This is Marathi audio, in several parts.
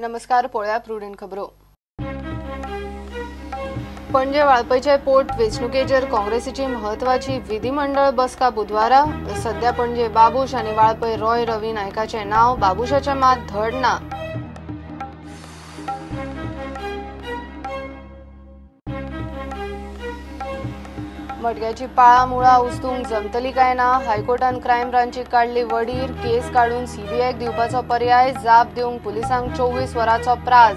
नमस्कार, पोळ्या प्रुडंट खबरो. पणजे वाळपयचे पोट वेंचणुकेचेर काँग्रेसीची महत्वाची विधिमंडळ बसका बुधवारा. सध्या पणजे बाबूश आणि वाळपय रॉय रवी नायकाचे नाव. बाबुशाचे मात धड ना. मडक्याची पाळा मुळा उस्तूंक जमतली काय ना. हायकोर्टान क्रायम ब्रांचीक काढली वडीर. केस काढून सीबीआयक दिवपाचो पर्याय. जाप दिवंक पुलिसांक 24 वरांचो प्राझ.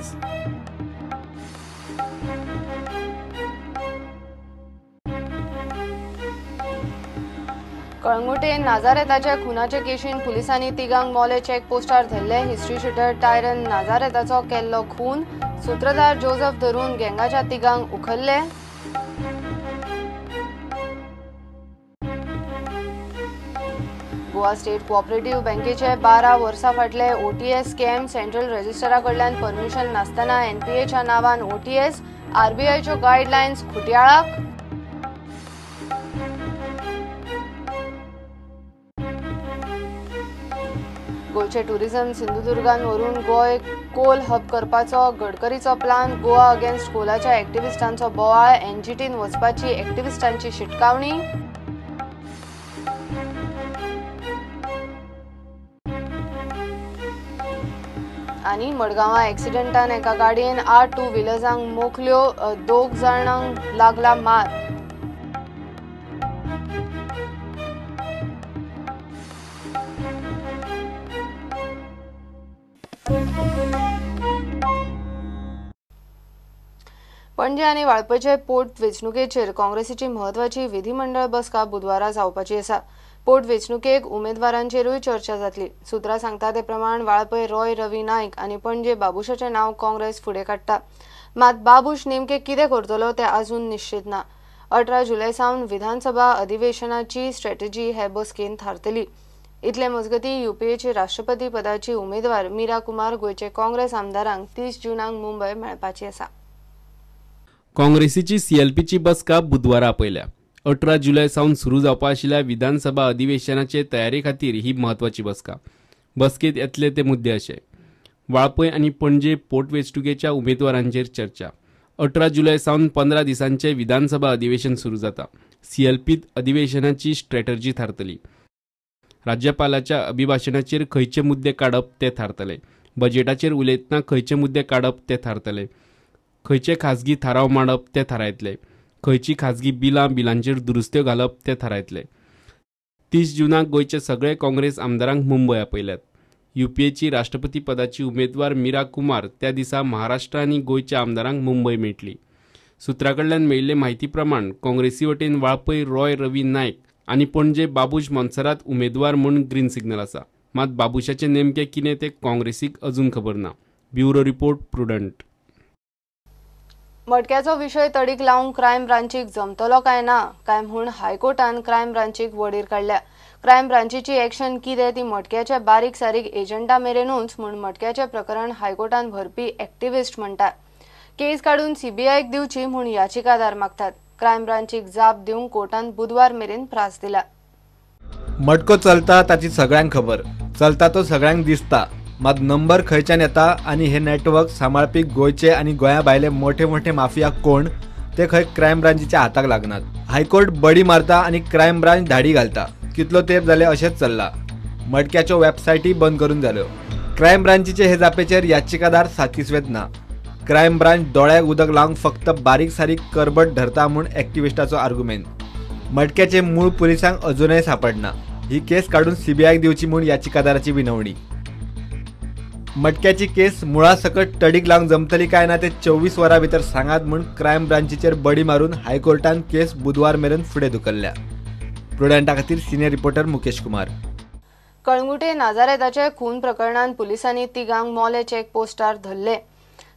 कळंगुटे नाजारेताच्या खुनाचे केशीन पुलिसांनी तिगांक मोले चेकपोस्टार धरले. हिस्ट्री शूटर टायरन नाजारेताचो केल्लो खून. सूत्रधार जोसेफ धरून गँगाच्या तिगांक उखलले. गोवा स्टेट कोऑपरेटिव्ह बँकेचे 12 वर्सां फाटले ओटीएस स्कॅम. सेंट्रल रजिस्टरा कडल्यान परमिशन नासतना एनपीएच्या नावान ओटीएस. आरबीआयच्यो गायडलायन्स खुट्याळाक. गोयचे टुरिझम सिंधुदुर्गान व्हरून गोय कोल हब करपाचो गडकरीचो प्लान. गोवा अगेन्स्ट कोलाच्या एक्टिव्हिस्टांचो बोवाळ. एनजीटीन वचपाची एक्टिव्हिस्टांची शिटकावणी. आणि मडगांवां एक्सिडेंटान एका गाडयेन 8 टू व्हिलर्सांक मोखल्यो. 2 जाणांक लागला मार. पणजे आनी वाळपयचे पोट वेंचणुकेचेर काँग्रेसीची महत्वाची विधिमंडळ बसका बुधवारा जावपाची आसा. पोट वेंचणुकेक उमेदवारांचेरूय चर्चा जातली. सुत्रां सांगता ते प्रमाण वाळपय रॉय रवी नायक आनी पणजे बाबुशाचे नाव काँग्रेस फुडें काडटा. मात बाबूश नेमके कितें करतलो तें अजून निश्चित ना. 18 जुलय सावन विधानसभा अधिवेशनाची स्ट्रॅटेजी हे बसकेन थारतली. इतले मजगती यूपीएची राष्ट्रपती पदाची उमेदवार मीरा कुमार गोयचे काँग्रेस आमदारांक 30 जूनाक मुंबय मेळपाची आसा. काँग्रेसीची सीएलपीची बसका बुधवारा आपयल्या. 18 जुलय सावन सुरू जावपा आशिल्ल्या विधानसभा अधिवेशनाचे तयारी खातीर ही महत्वाची बसका. बसकेत येतले ते मुद्दे अशे: वाळपय आनी पणजे पोटवेंचणुकेच्या उमेदवारांचेर चर्चा. 18 जुलय सावन 15 दिसांचे विधानसभा अधिवेशन सुरू जाता. सीएलपीत अधिवेशनाची स्ट्रॅटर्जी थारतली. राज्यपालाच्या अभिभाशणाचेर खंयचे मुद्दे काडप ते थारतले. बजेटाचेर उलयतना खंयचे मुद्दे काडप ते थारतले. खंयचे खाजगी थाराव मांडप ते थारायतले. खंयची खाजगी बिलांचेर दुरुस्त्यो घालप ते थारायतले. 30 जूनाक गोयचे सगळे काँग्रेस आमदारांक मुंबय आपयल्यात. यूपीएची राष्ट्रपती पदाची उमेदवार मीरा कुमार त्या दिसा महाराष्ट्र आनी गोयच्या आमदारांक मुंबय मेळटली. सुत्राकडल्यान मेळिल्ले म्हायती प्रमाण काँग्रेसी वटेन वाळपय रॉय रवी नायक आनी पणजे बाबूश मोन्सरात उमेदवार म्हूण ग्रीन सिग्नल आसा. मात बाबुशाचे नेमके कितें तें काँग्रेसीक अजून खबर ना. Bureau report prudent. मडक्याचो विशय तडीक लावंक क्रायम ब्रांचीक जमतलो काय ना काय म्हूण हायकोर्टान क्रायम ब्रांचीक वडीर काडल्या. क्रायम ब्रांचीची एक्शन कितें ती मडक्याच्या बारीक सारीक एजंटा मेरेनूच म्हूण मडक्याचे प्रकरण हायकोर्टान व्हरपी एक्टिव्हिस्ट म्हणटात. केस काढून सीबीआयक दिवची म्हूण याचिकादार मागतात. क्रायम ब्रांचीक जाप दिवंक कोर्टान बुधवार मेरेन प्राझ दिला. मडको चलता ताची सगळ्यांक खबर. चलता तो सगळ्यांक दिसता. मात नंबर खंयच्यान येता आनी हे नेटवर्क सांबाळपी गोंयचे आनी गोंया भायले मोठे मोठे माफिया कोण ते खंय क्रायम ब्रांचीच्या हाताक लागनात. हायकोर्ट बडी मारता आनी क्रायम ब्रांच धाडी घालता. कितलो तेंप जाले अशेंच चल्ला. मडक्याच्यो वेबसायटी बंद करून जाल्यो. क्रायम ब्रांचीचे हे जापेचेर याचिकादार साकिस्वेत ना. क्रायम ब्रांच दोळ्याक उदक लावंक फक्त बारीक सारीक करबट धरता म्हूण एक्टिव्हिस्टाचो आर्ग्युमेंट. मडक्याचे मूळ पुलिसांक अजूनय सापडना. ही केस काढून सीबीआयक दिवची म्हूण याचिकादाराची विनवणी. मडक्याची केस मुळा सकट तडीक लावंक जमतली काय ना ते 24 वरां भितर सांगात म्हूण क्रायम ब्रांचीचेर बडी मारून हायकोर्टान केस बुधवार मेरेन फुडें धुकल्ल्या. प्रुडंटा खातीर सिनियर रिपोर्टर मुकेश कुमार. कळंगुटे नाजारेताचे खून प्रकरणात पुलिसांनी तिगांक मोले चेकपोस्टार धरले.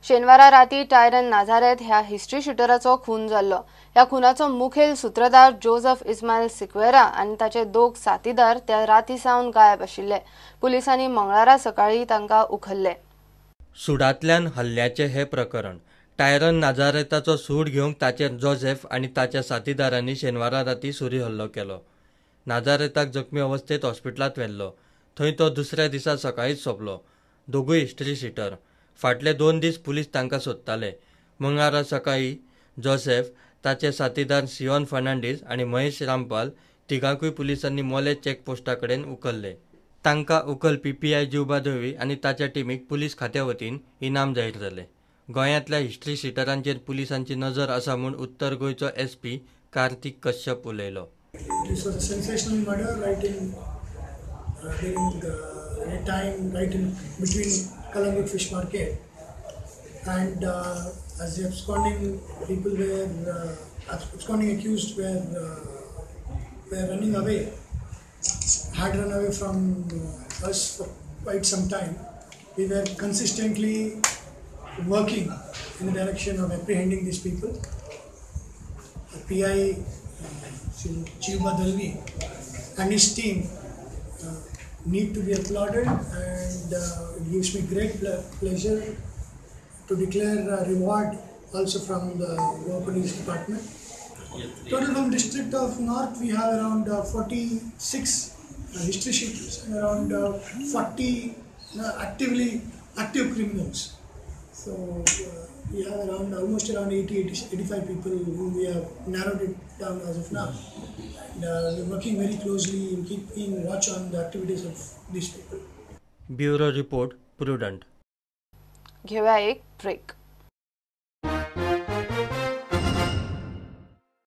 शेनवारा राती टायरन नाजारेत ह्या हिस्ट्री शूटराचो खून जाल्लो. ह्या खुनाचो मुखेल सूत्रधार जोसेफ इस्मायल सिक्वेरा आनी ताचे 2 साथीदार त्या राती सावन गायब आशिल्ले. पुलिसांनी मंगळारा सकाळी तांकां उखलले. सुडांतल्यान हल्ल्याचे हे प्रकरण. टायरन नाजारेताचो सूड घेवंक ताचे जोसेफ आनी ताच्या साथीदारांनी शेनवारा राती सुरी हल्लो केलो. नाजारेताक जखमी अवस्थेत हॉस्पिटलांत व्हेल्लो. थंय तो दुसऱ्या दिसा सकाळीच सोंपलो. दोगूय हिस्ट्री शीटर. फाटले 2 दीस पुलीस तांकां सोदताले. मंगळारा सकाळी जोसेफ, ताचे साथीदार सियोन फर्नांडीस आनी महेश रामपाल तिगांकूय पुलिसांनी मोले चेकपोस्टा कडेन उखल्ले. तांकां उखलपी PI जिवबा दळवी आनी ताच्या टिमीक पुलीस खात्या वतीन इनाम जाहीर जाले. गोंयांतल्या हिस्ट्री शिटरांचेर पुलिसांची नजर आसा म्हूण उत्तर गोंयचो SP कार्तिक कश्यप उलयलो. This was a sensational murder during the time right in between Kalangut Fish Market, and as the absconding accused were running away, had run away from us for quite some time. We were consistently working in the direction of apprehending these people. The PI Chiuba Dalvi and his team need to be applauded, and it gives me great pleasure to declare a reward also from the Goa Police Department. Total from District of North we have around 46 history sheeters and around 40 active criminals. So we have almost around 85 people whom we have narrowed it down as of now. And we're working very closely in keeping watch on the activities of these people. Bureau report prudent. घेऊया एक ब्रेक.